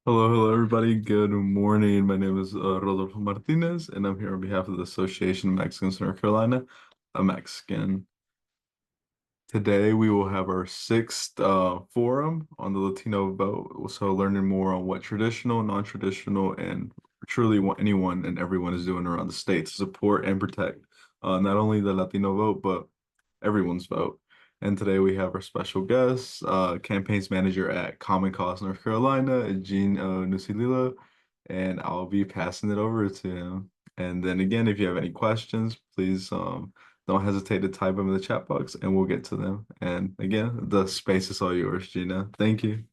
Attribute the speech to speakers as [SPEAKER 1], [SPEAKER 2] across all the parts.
[SPEAKER 1] Hello, everybody. Good morning. My name is Rodolfo Martinez, and I'm here on behalf of the Association of Mexicans North Carolina, a Mexican. Today, we will have our sixth forum on the Latino vote. So, learning more on what traditional, non-traditional, and truly what anyone and everyone is doing around the state to support and protect not only the Latino vote, but everyone's vote. And today we have our special guest, campaigns manager at Common Cause North Carolina, Jean Nusilila, and I'll be passing it over to him. And then again, if you have any questions, please don't hesitate to type them in the chat box and we'll get to them. And again, the space is all yours, Gina. Thank you.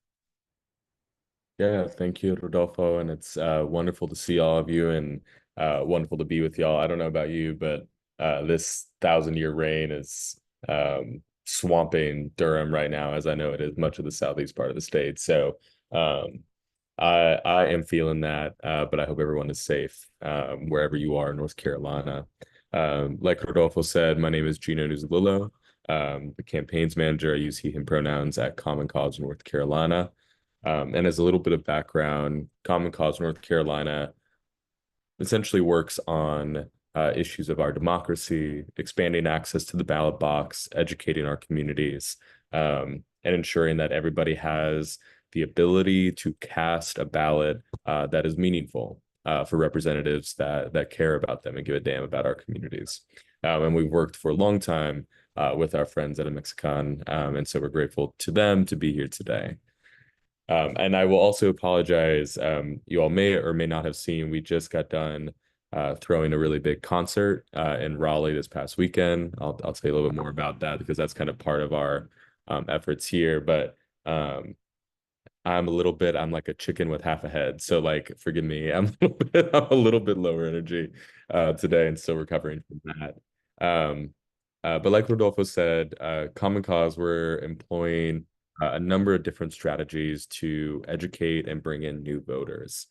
[SPEAKER 2] Yeah, thank you, Rodolfo. And it's wonderful to see all of you and wonderful to be with y'all. I don't know about you, but this 1,000-year reign is swamping Durham right now, as I know it is much of the southeast part of the state. So um, I am feeling that, but I hope everyone is safe wherever you are in North Carolina. Like Rodolfo said, my name is Gino Nuzulillo, the campaigns manager. I use he, him pronouns at Common Cause North Carolina. And as a little bit of background, Common Cause North Carolina essentially works on issues of our democracy, expanding access to the ballot box, educating our communities, and ensuring that everybody has the ability to cast a ballot that is meaningful for representatives that care about them and give a damn about our communities. And we've worked for a long time with our friends at a Mexican, and so we're grateful to them to be here today. And I will also apologize. You all may or may not have seen, we just got done throwing a really big concert in Raleigh this past weekend. I'll tell you a little bit more about that because that's kind of part of our efforts here. But I'm like a chicken with half a head. So like, forgive me, I'm a little bit lower energy today and still recovering from that. But like Rodolfo said, Common Cause, we're employing a number of different strategies to educate and bring in new voters.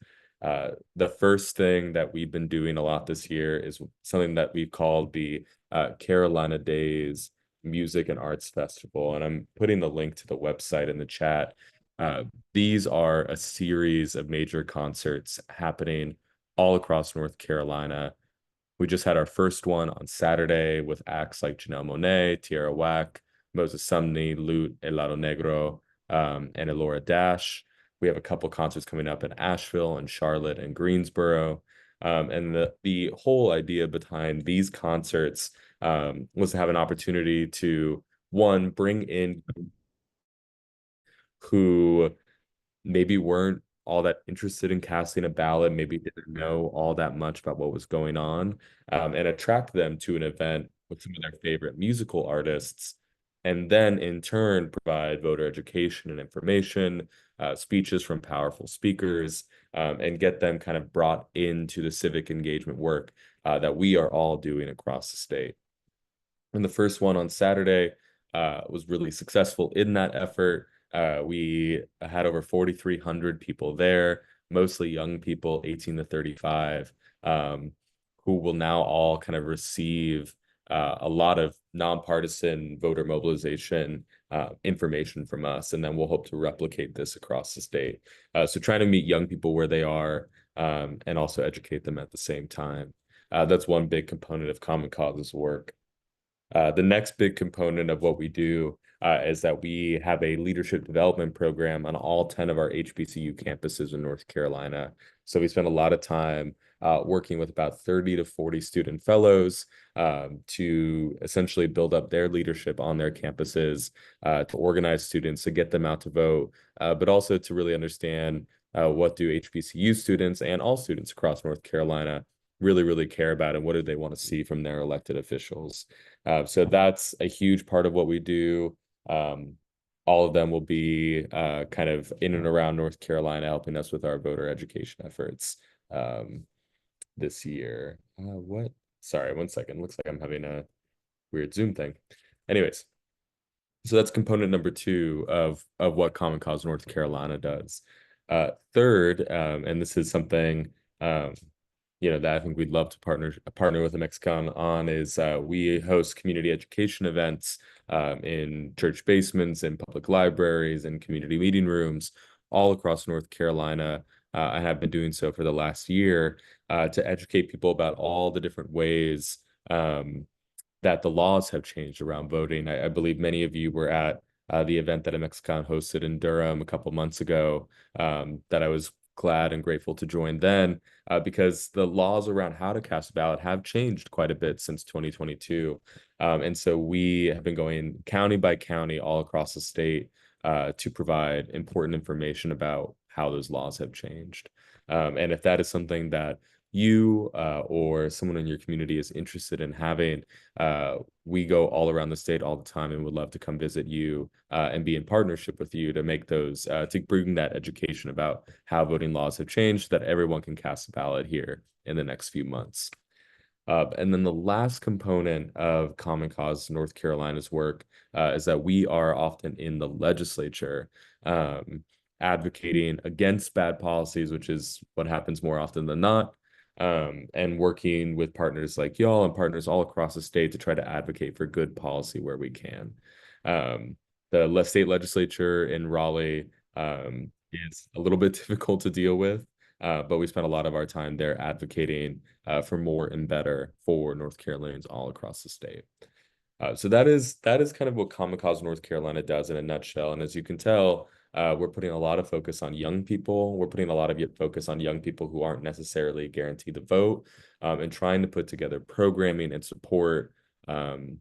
[SPEAKER 2] The first thing that we've been doing a lot this year is something that we've called the Carolina Days Music and Arts Festival. And I'm putting the link to the website in the chat. These are a series of major concerts happening all across North Carolina. We just had our first one on Saturday with acts like Janelle Monáe, Tierra Whack, Moses Sumney, Lute, Helado Negro, and Elora Dash. We have a couple concerts coming up in Asheville and Charlotte and Greensboro. And the whole idea behind these concerts was to have an opportunity to, one, bring in who maybe weren't all that interested in casting a ballot, maybe didn't know all that much about what was going on, and attract them to an event with some of their favorite musical artists, and then in turn provide voter education and information, speeches from powerful speakers, and get them kind of brought into the civic engagement work that we are all doing across the state. And the first one on Saturday was really successful in that effort. We had over 4,300 people there, mostly young people, 18 to 35, who will now all kind of receive a lot of nonpartisan voter mobilization information from us. And then we'll hope to replicate this across the state. So trying to meet young people where they are and also educate them at the same time. That's one big component of Common Cause's work. The next big component of what we do is that we have a leadership development program on all 10 of our HBCU campuses in North Carolina. So we spend a lot of time working with about 30 to 40 student fellows to essentially build up their leadership on their campuses, to organize students, to get them out to vote, but also to really understand what do HBCU students and all students across North Carolina really care about and what do they want to see from their elected officials. So that's a huge part of what we do. All of them will be kind of in and around North Carolina, helping us with our voter education efforts this year. What? Sorry, one second. Looks like I'm having a weird Zoom thing. Anyways, so that's component number two of what Common Cause North Carolina does. Third, and this is something that I think we'd love to partner with a Mexican on is we host community education events in church basements, in public libraries, and community meeting rooms all across North Carolina. I have been doing so for the last year to educate people about all the different ways um, that the laws have changed around voting. I believe many of you were at the event that MXCon hosted in Durham a couple months ago, that I was glad and grateful to join then, because the laws around how to cast a ballot have changed quite a bit since 2022. And so we have been going county by county all across the state to provide important information about how those laws have changed. And if that is something that you or someone in your community is interested in having, we go all around the state all the time and would love to come visit you and be in partnership with you to make those, to bring that education about how voting laws have changed so that everyone can cast a ballot here in the next few months. And then the last component of Common Cause North Carolina's work is that we are often in the legislature um, advocating against bad policies, which is what happens more often than not, and working with partners like y'all and partners all across the state to try to advocate for good policy where we can. The state legislature in Raleigh is a little bit difficult to deal with, but we spent a lot of our time there advocating for more and better for North Carolinians all across the state. So that is kind of what Common Cause North Carolina does in a nutshell. And as you can tell, we're putting a lot of focus on young people. We're putting a lot of focus on young people who aren't necessarily guaranteed to vote, and trying to put together programming and support um,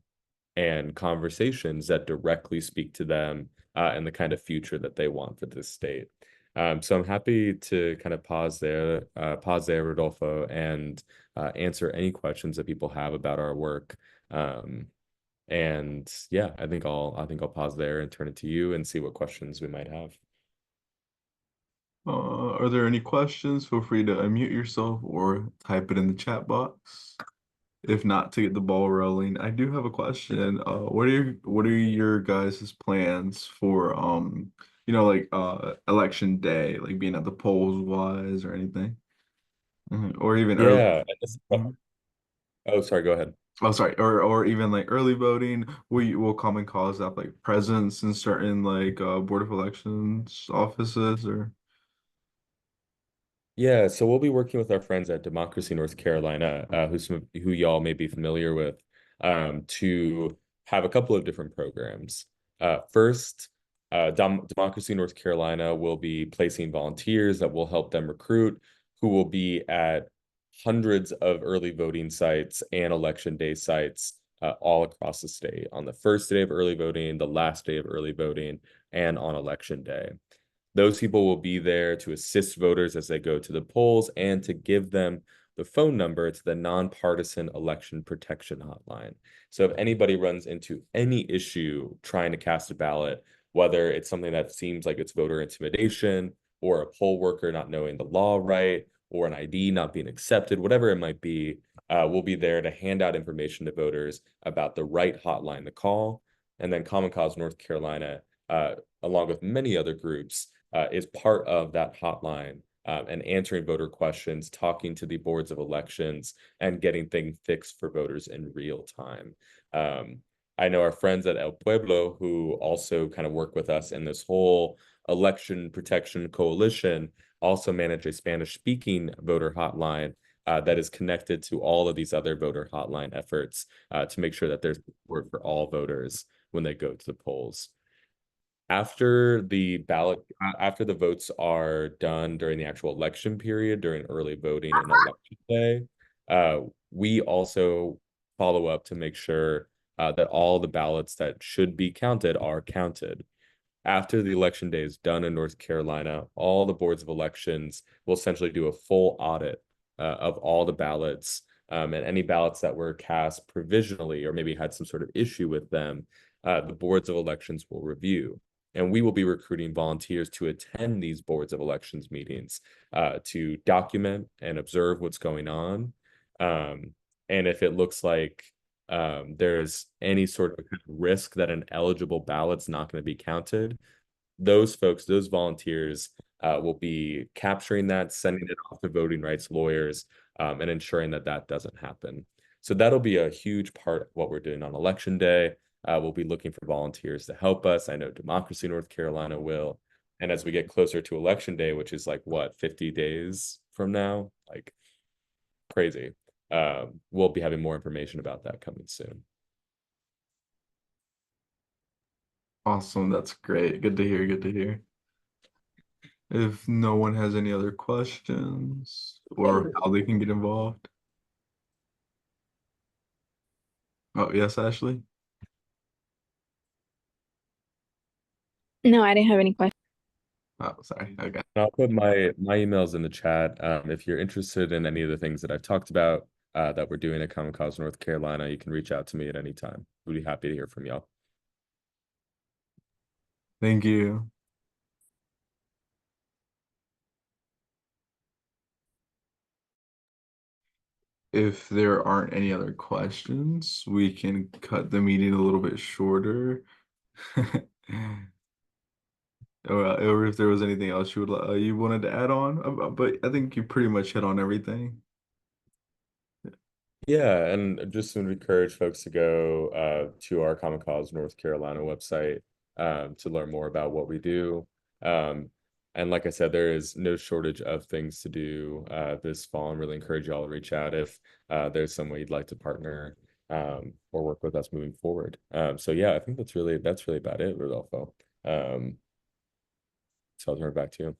[SPEAKER 2] and conversations that directly speak to them and the kind of future that they want for this state. So I'm happy to kind of pause there, Rodolfo, and answer any questions that people have about our work. And yeah, I think I'll pause there and turn it to you and see what questions we might have.
[SPEAKER 1] Are there any questions? Feel free to unmute yourself or type it in the chat box. If not, to get the ball rolling, I do have a question. What are your guys' plans for like election day, like being at the polls wise or anything? Or even early.
[SPEAKER 2] Yeah.
[SPEAKER 1] Mhm.
[SPEAKER 2] Oh, sorry, go ahead.
[SPEAKER 1] Oh, sorry, or even like early voting. Will Common Cause have like presence in certain like Board of Elections offices or
[SPEAKER 2] Yeah, so we'll be working with our friends at Democracy North Carolina, who y'all may be familiar with, to have a couple of different programs. First, Democracy North Carolina will be placing volunteers that will help them recruit, who will be at hundreds of early voting sites and election day sites all across the state on the first day of early voting, the last day of early voting, and on election day. Those people will be there to assist voters as they go to the polls and to give them the phone number to the nonpartisan election protection hotline. So if anybody runs into any issue trying to cast a ballot, whether it's something that seems like it's voter intimidation or a poll worker not knowing the law right or an ID not being accepted, whatever it might be, we'll be there to hand out information to voters about the right hotline to call. And then Common Cause North Carolina, along with many other groups, is part of that hotline, and answering voter questions, talking to the boards of elections, and getting things fixed for voters in real time. Um, I know our friends at El Pueblo who also kind of work with us in this whole election protection coalition also manage a Spanish speaking voter hotline that is connected to all of these other voter hotline efforts to make sure that there's support for all voters when they go to the polls. After the votes are done during the actual election period, during early voting and election day, we also follow up to make sure that all the ballots that should be counted are counted. After the election day is done in North Carolina, all the boards of elections will essentially do a full audit of all the ballots, and any ballots that were cast provisionally or maybe had some sort of issue with them, the boards of elections will review. And we will be recruiting volunteers to attend these boards of elections meetings to document and observe what's going on. Um, and if it looks like there's any sort of risk that an eligible ballot's not going to be counted, those folks, those volunteers, will be capturing that, sending it off to voting rights lawyers, and ensuring that that doesn't happen. So that'll be a huge part of what we're doing on election day. We'll be looking for volunteers to help us. I know Democracy North Carolina will, And as we get closer to election day, which is like what, 50 days from now, like crazy. We'll be having more information about that coming soon.
[SPEAKER 1] Awesome. That's great. Good to hear. Good to hear. If no one has any other questions or how they can get involved. Oh, yes, Ashley.
[SPEAKER 3] No, I didn't have any questions.
[SPEAKER 1] Oh, sorry. Okay.
[SPEAKER 2] I'll put my emails in the chat. If you're interested in any of the things that I've talked about that we're doing at Common Cause North Carolina, you can reach out to me at any time. We'd be happy to hear from y'all.
[SPEAKER 1] Thank you. If there aren't any other questions, we can cut the meeting a little bit shorter. Or if there was anything else you wanted to add on, but I think you pretty much hit on everything.
[SPEAKER 2] Yeah, and just to encourage folks to go to our Common Cause North Carolina website to learn more about what we do. Um, and like I said, there is no shortage of things to do this fall, and really encourage y'all to reach out if there's some way you'd like to partner or work with us moving forward. So yeah, I think that's really about it, Rodolfo. So I'll turn it back to you.